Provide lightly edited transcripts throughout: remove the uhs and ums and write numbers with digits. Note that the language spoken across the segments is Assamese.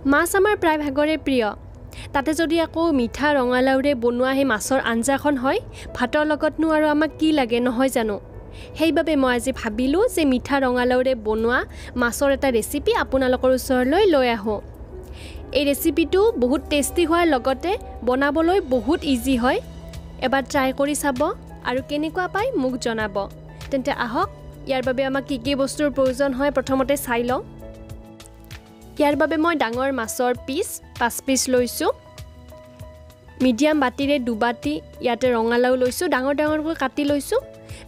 মাছ আমাৰ প্ৰায় ভাগৰে প্ৰিয় তাতে যদি আকৌ মিঠা ৰঙালাউৰে বনোৱা হে মাছৰ আঞ্জাখন হয় ভাতৰ লগতনো আৰু আমাক কি লাগে নহয় জানো সেইবাবে মই আজি ভাবিলো যে মিঠা ৰঙালাউৰে বনোৱা মাছৰ এটা ৰেচিপি আপোনালোকৰ ওচৰলৈ লৈ আহো এই ৰেচিপিটো বহুত টেষ্টি হোৱাৰ লগতে বনাবলৈ বহুত ইজি হয় এবাৰ ট্ৰাই কৰি চাব আৰু কেনেকুৱা পায় মোক জনাব তেন্তে আহক ইয়াৰ বাবে আমাক কি বস্তুৰ প্ৰয়োজন হয় প্ৰথমতে চাই লওঁ ইয়াৰ বাবে মই ডাঙৰ মাছৰ পিস 5 পিস লৈছো মিডিয়াম বাটিৰে 2 বাটি ইয়াতে ৰঙালাউ লৈছো ডাঙৰ ডাঙৰকৈ কাটি লৈছো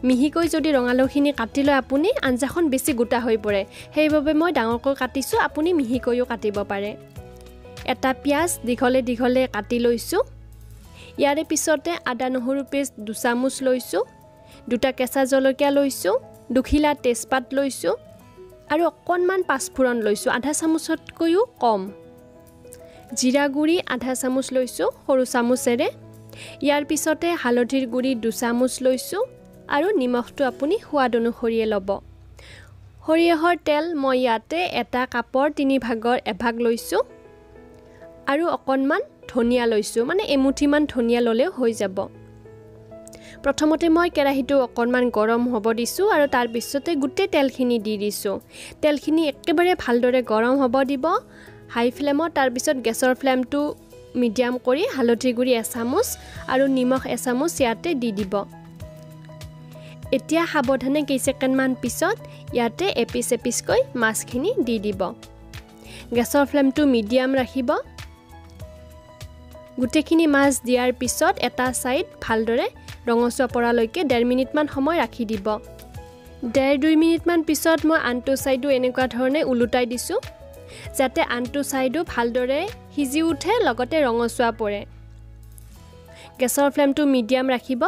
মিহিকৈ যদি ৰঙালাউখিনি কাটি লয় আপুনি আঞ্জাখন বেছি গোটা হৈ পৰে সেইবাবে মই ডাঙৰকৈ কাটিছো আপুনি মিহিকৈও কাটিব পাৰে এটা পিয়াজ দীঘলে দীঘলে কাটি লৈছো ইয়াৰে পিছতে আদা নহৰু পেষ্ট 2 চামুচ লৈছো দুটা কেঁচা জলকীয়া লৈছো দুখিলা তেজপাত লৈছো আৰু অকণমান পাঁচফোৰণ লৈছো আধা চামুচতকৈও কম জিৰা গুৰি আধা চামুচ লৈছো সৰু চামুচেৰে ইয়াৰ পিছতে হালধিৰ গুৰি 2 চামুচ লৈছো আৰু নিমখটো আপুনি সোৱাদ অনুসৰি ল'ব সৰিয়হৰ তেল মই ইয়াতে এটা কাপৰ 3 ভাগৰ এভাগ লৈছো আৰু অকণমান ধনিয়া লৈছো মানে এমুঠিমান ধনিয়া ললেও হৈ যাব প্ৰথমতে মই কেৰাহীটো অকণমান গৰম হ'ব দিছো আৰু তাৰ পিছতে গুটে তেলখিনি দি দিছো তেলখিনি একেবাৰে ভালদৰে গৰম হ'ব দিব হাই ফ্লেমত তাৰ পিছত গেছৰ ফ্লেমটো মিডিয়াম কৰি হালধি গুৰি 1 চামুচ আৰু নিমখ 1 চামুচ ইয়াতে দি দিব এতিয়া সাৱধানে কেইছেকেণ্ডমান পিছত ইয়াতে এপিছকৈ মাছখিনি দি দিব গেছৰ ফ্লেমটো মিডিয়াম ৰাখিব গুটেখিনি মাছ দিয়াৰ পিছত এটা সাইড ভালদৰে ৰঙচুৱা পৰালৈকে 1.5 মিনিটমান সময় ৰাখি দিব 1.5-2 মিনিটমান পিছত মই আনটো সাইডো এনেকুৱা ধৰণে উলুটাই দিছো যাতে আনটো সাইডো ভালদৰে সিজি উঠে লগতে ৰঙচুৱা পৰে গেছৰ ফ্লেমটো মিডিয়াম ৰাখিব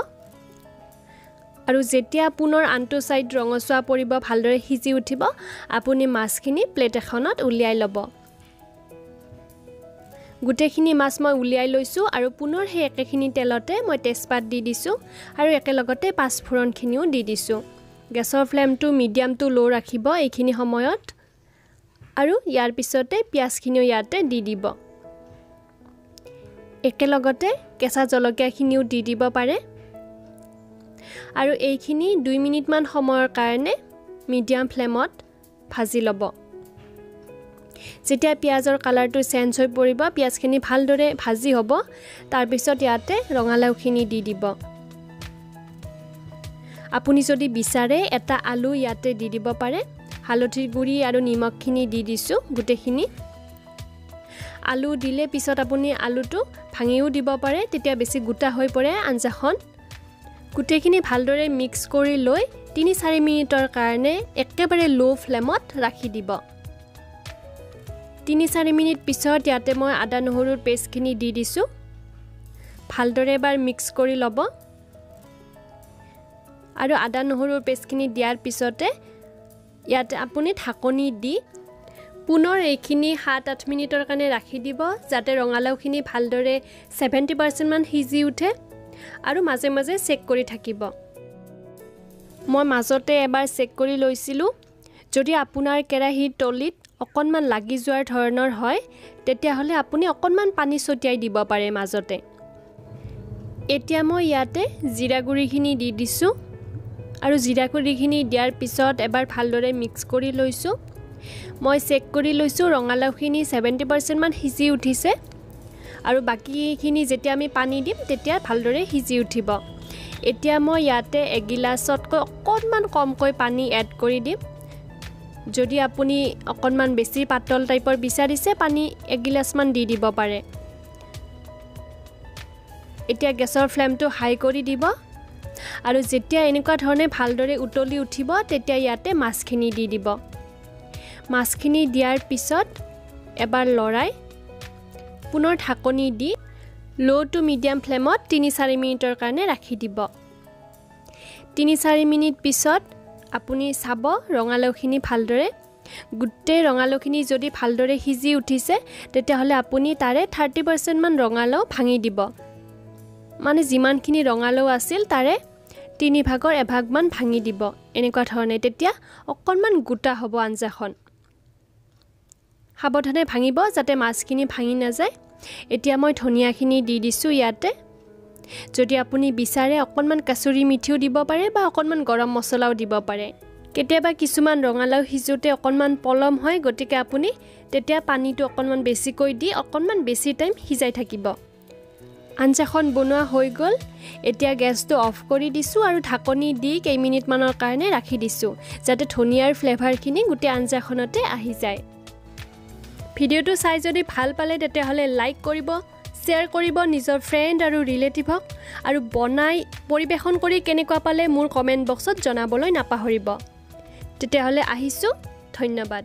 আৰু যেতিয়া পুনৰ আনটো সাইড ৰঙচুৱা পৰিব ভালদৰে সিজি উঠিব আপুনি মাছখিনি প্লেট এখনত উলিয়াই ল'ব গুটেখিনি মাছ মই উলিয়াই লৈছো আৰু পুনৰ হে একেখিনি তেলতে মই তেজপাত দি দিছো আৰু একেলগতে পাঁচফোৰণখিনিও দি দিছো গেছৰ ফ্লেমটো মিডিয়াম টু লো ৰাখিব এইখিনি সময়ত আৰু ইয়াৰ পিছতে পিয়াজখিনিও ইয়াতে দি দিব একেলগতে কেঁচা জলকীয়াখিনিও দি দিব পাৰে আৰু এইখিনি 2 মিনিটমান সময়ৰ কাৰণে মিডিয়াম ফ্লেমত ভাজি ল'ব যেতিয়া পিয়াজৰ কালাৰটো চেঞ্জ হৈ পৰিব পিয়াজখিনি ভালদৰে ভাজি হ'ব তাৰ পিছত ইয়াতে ৰঙালাউখিনি দি দিব আপুনি যদি বিচাৰে এটা আলু ইয়াতে দি দিব পাৰে হালধিৰ গুৰি আৰু নিমখখিনি দি দিছো গুটেখিনি আলু দিলে পিছত আপুনি আলুটো ভাঙিও দিব পাৰে তেতিয়া বেছি গোটা হৈ পৰে আঞ্জাখন গুটেখিনি ভালদৰে মিক্স কৰি লৈ 3-4 মিনিটৰ কাৰণে একেবাৰে লো ফ্লেমত ৰাখি দিব 3-4 মিনিট পিছত ইয়াতে মই আদা নহৰুৰ পেষ্টখিনি দি দিছো ভালদৰে এবাৰ মিক্স কৰি ল'ব আৰু আদা নহৰুৰ পেষ্টখিনি দিয়াৰ পিছতে ইয়াতে আপুনি ঢাকনি দি পুনৰ এইখিনি 7-8 মিনিটৰ কাৰণে ৰাখি দিব যাতে ৰঙালাউখিনি ভালদৰে 70% মান সিজি উঠে আৰু মাজে মাজে চেক কৰি থাকিব মই মাজতে এবাৰ চেক কৰি লৈছিলো যদি আপোনাৰ কেৰাহীৰ তলিত অকণমান লাগি যোৱাৰ ধৰণৰ হয় তেতিয়া হলে আপুনি অকণমান পানী ছটিয়াই দিব পাৰে মাজতে এতিয়া মই ইয়াতে জিৰা গুৰিখিনি দি দিছো আৰু জিৰা গুৰিখিনি দিয়াৰ পিছত এবাৰ ভালদৰে মিক্স কৰি লৈছো মই চেক কৰি লৈছো ৰঙালাউখিনি 70% মান সিজি উঠিছে আৰু বাকিখিনি যেতিয়া আমি পানী দিম তেতিয়া ভালদৰে সিজি উঠিব এতিয়া মই ইয়াতে 1 গিলাছতকৈ অকণমান কমকৈ পানী এড কৰি দিম যদি আপুনি অকণমান বেছি পাতল টাইপৰ বিচাৰিছে পানী 1 গিলাছ মান দি দিব পাৰে এতিয়া গেছৰ ফ্লেমটো হাই কৰি দিব আৰু যেতিয়া এনেকুৱা ধৰণে ভালদৰে উতলি উঠিব তেতিয়া ইয়াতে মাছখিনি দি দিব মাছখিনি দিয়াৰ পিছত এবাৰ লৰাই পুনৰ ঢাকনি দি লো টু মিডিয়াম ফ্লেমত 3-4 মিনিটৰ কাৰণে ৰাখি দিব 3-4 মিনিট পিছত আপুনি চাব ৰঙালাউখিনি ভালদৰে গুটে ৰঙালাউখিনি যদি ভালদৰে সিজি উঠিছে তেতিয়া হলে আপুনি তাৰে 30% মান ৰঙালাউ ভাঙি দিব মানে যিমানখিনি ৰঙালাউ আছিল তাৰে 3 ভাগৰ এভাগ মান ভাঙি দিব এনেকুৱা ধৰণে তেতিয়া অকণমান গুটা হ'ব আঞ্জাখন সাৱধানে ভাঙিব যাতে মাছখিনি ভাঙি নাযায় এতিয়া মই ধনিয়াখিনি দি দিছোঁ ইয়াতে যদি আপুনি বিচাৰে অকণমান কাসুৰি মিঠিও দিব পাৰে বা অকণমান গৰম মছলাও দিব পাৰে কেতিয়াবা কিছুমান ৰঙালাও সিজোতে অকণমান পলম হয় গতিকে আপুনি তেতিয়া পানীটো অকণমান বেছিকৈ দি অকণমান বেছি টাইম সিজাই থাকিব আঞ্জাখন বনোৱা হৈ গ'ল এতিয়া গেছটো অফ কৰি দিছোঁ আৰু ঢাকনি দি কেইমিনিটমানৰ কাৰণে ৰাখি দিছোঁ যাতে ধনিয়াৰ ফ্লেভাৰখিনি গোটেই আঞ্জাখনতে আহি যায় ভিডিঅ'টো চাই যদি ভাল পালে তেতিয়াহ'লে লাইক কৰিব শ্বেয়াৰ কৰিব নিজৰ ফ্ৰেণ্ড আৰু ৰিলেটিভক আৰু বনাই পৰিবেশন কৰি কেনেকুৱা পালে মোৰ কমেণ্ট বক্সত জনাবলৈ নাপাহৰিব তেতিয়াহ'লে আহিছোঁ ধন্যবাদ